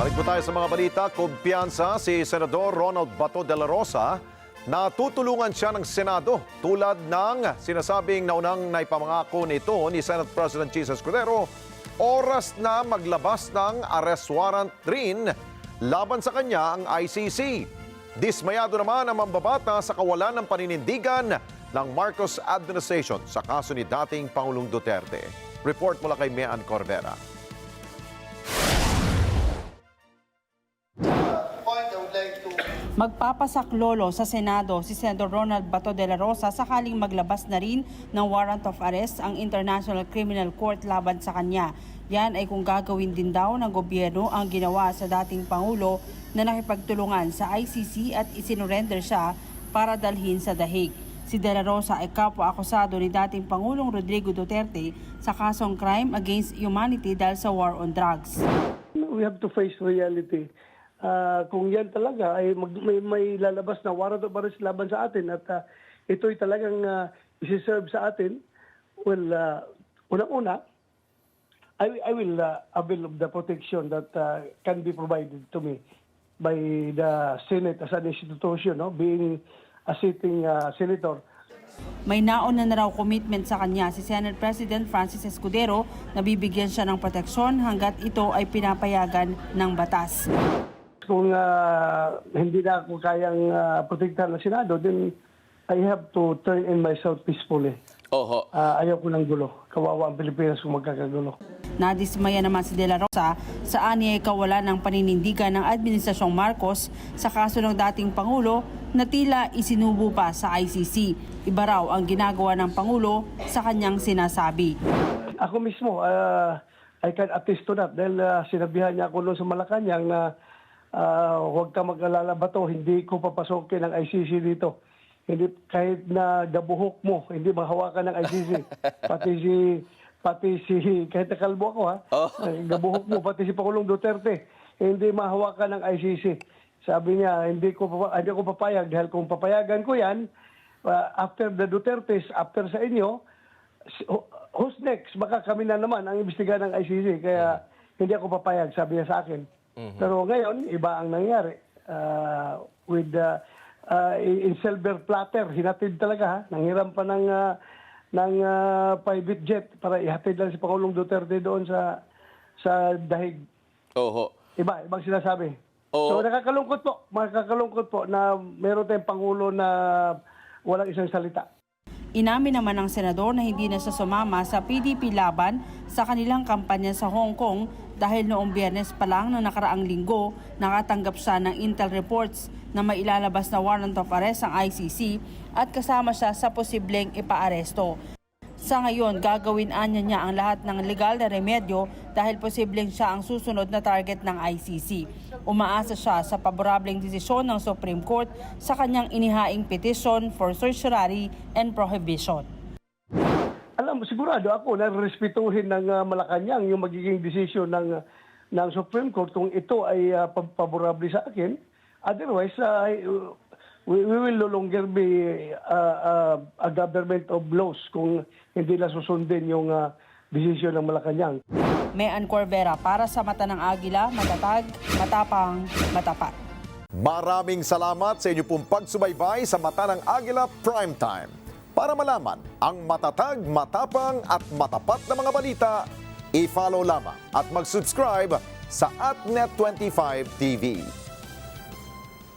Balik po tayo sa mga balita. Kumpiyansa si Senador Ronald Bato de la Rosa na tutulungan siya ng Senado tulad ng sinasabing naunang naipamangako nito ni Senate President Jesus Escudero. Oras na maglabas ng arrest warrant rin laban sa kanya ang ICC. Dismayado naman ang mambabata sa kawalan ng paninindigan ng Marcos administration sa kaso ni dating Pangulong Duterte. Report mula kay Mean Corvera. Magpapasaklolo sa Senado si Senador Ronald Bato de la Rosa sakaling maglabas na rin ng warrant of arrest ang International Criminal Court laban sa kanya. Yan ay kung gagawin din daw ng gobyerno ang ginawa sa dating Pangulo na nakipagtulungan sa ICC at isinurrender siya para dalhin sa dahig. Si De La Rosa ay kapwa-akusado ni dating Pangulong Rodrigo Duterte sa kasong crime against humanity dahil sa war on drugs. We have to face reality. Kung yan talaga ay may lalabas na warrant of arrest laban sa atin at ito'y talagang isi-serve sa atin, well, unang-una, I will avail of the protection that can be provided to me by the Senate as an institution, no? Being a sitting senator. May nauna na raw commitment sa kanya si Senate President Francis Escudero na bibigyan siya ng proteksyon hanggat ito ay pinapayagan ng batas. Kung hindi na ako kayang protektahan ng Senado, then I have to turn in myself peacefully. Oho. Ayaw ko ng gulo. Kawawa ang Pilipinas kung magkakagulo. Nadismaya naman si De La Rosa sa ani ay kawalan ng paninindigan ng Administrasyong Marcos sa kaso ng dating Pangulo na tila isinubo pa sa ICC. Iba raw ang ginagawa ng Pangulo sa kanyang sinasabi. Ako mismo, I can attest to that dahil sinabihan niya ako noon sa Malacanang na huwag ka mag-alala Bato, hindi ko papasokin ang ICC dito. Hindi, kahit na gabuhok mo, hindi mahawakan ng ICC. Pati si kahit nakalbo ako gabuhok mo, pati si Pangulong Duterte, hindi mahawakan ng ICC. Sabi niya, hindi ko papayag dahil kung papayagan ko yan, after the Dutertes, after sa inyo, who's next? Baka kami na naman ang imbestigahan ng ICC. Kaya hindi ako papayag, sabi niya sa akin. Pero ngayon, iba ang nangyari. With in silver platter, hinatid talaga ha. Nanghiram pa ng private jet para ihatid lang si Pangulong Duterte doon sa dahig. Oho. Ibang sinasabi. Oo. So nakakalungkot po na meron tayong Pangulo na walang isang salita. Inamin naman ng senador na hindi na siya sumama sa PDP laban sa kanilang kampanya sa Hong Kong dahil noong Biyernes pa lang na nakaraang linggo nakatanggap siya ng intel reports na may ilalabas na warrant of arrest ang ICC at kasama siya sa posibleng ipaaresto. Sa ngayon, gagawin niya ang lahat ng legal na remedyo dahil posibleng siya ang susunod na target ng ICC. Umaasa siya sa paborableng desisyon ng Supreme Court sa kanyang inihaing petition for certiorari and prohibition. Alam mo, sigurado ako na respetuhin ng Malacanang yung magiging desisyon ng Supreme Court kung ito ay paborable sa akin. Otherwise, we will no longer be a government of laws kung hindi na susundin yung desisyon ng Malacanang. Mean Corvera para sa Mata ng Agila, matatag, matapang, matapat. Maraming salamat sa inyo pong pagsubaybay sa Mata ng Agila Primetime. Para malaman ang matatag, matapang at matapat na mga balita, i-follow lamang at mag-subscribe sa @Net25 TV.